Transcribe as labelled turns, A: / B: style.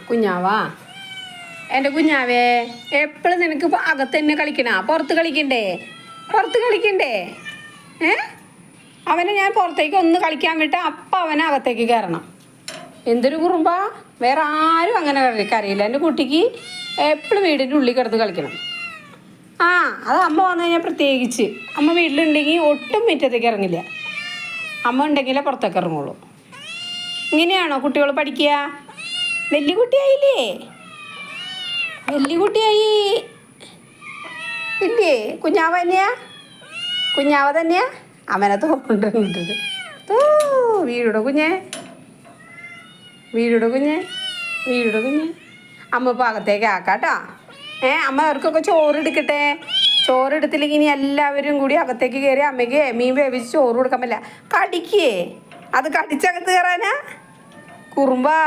A: കുഞ്ഞാവാ, എൻ്റെ കുഞ്ഞാവേ, എപ്പോഴും നിനക്ക് അകത്ത് തന്നെ കളിക്കണ? പുറത്ത് കളിക്കണ്ടേ? പുറത്ത് കളിക്കണ്ടേ? അവനെ ഞാൻ പുറത്തേക്ക് ഒന്ന് കളിക്കാൻ വിട്ട് അപ്പം അവനെ അകത്തേക്ക് കയറണം. എന്തൊരു കുറുമ്പാ! വേറെ ആരും അങ്ങനെ അറിയില്ല. എൻ്റെ കുട്ടിക്ക് എപ്പോഴും വീടിൻ്റെ ഉള്ളിൽ കിടന്ന് കളിക്കണം. അത് അമ്മ വന്നു കഴിഞ്ഞാൽ പ്രത്യേകിച്ച്. അമ്മ വീട്ടിലുണ്ടെങ്കിൽ ഒട്ടും മുറ്റത്തേക്ക് ഇറങ്ങില്ല. അമ്മ ഉണ്ടെങ്കിലേ പുറത്തേക്ക് ഇറങ്ങുള്ളൂ. ഇങ്ങനെയാണോ കുട്ടികൾ പഠിക്കുക? വലിയ കുട്ടിയായില്ലേ? വലിയ കുട്ടിയായി ഇല്ലേ? കുഞ്ഞാവ തന്നെയാ? കുഞ്ഞാവ തന്നെയാ? അവനെ തോണ്ടിട്ട് വീടുടെ കുഞ്ഞേ, വീടുടെ കുഞ്ഞേ, വീടുടെ കുഞ്ഞേ. അമ്മ ഇപ്പോൾ അകത്തേക്ക് ആക്കാട്ടോ. അമ്മ അവർക്കൊക്കെ ചോറെടുക്കട്ടെ. ചോറെടുത്തില്ലെങ്കിൽ ഇനി എല്ലാവരും കൂടി അകത്തേക്ക് കയറി അമ്മയ്ക്ക് മീൻ വേവിച്ച് ചോറ് കൊടുക്കാൻ പറ്റില്ല. കടിക്കേ, അത് കടിച്ചകത്ത് കയറാനാ കുറുമ്പാ.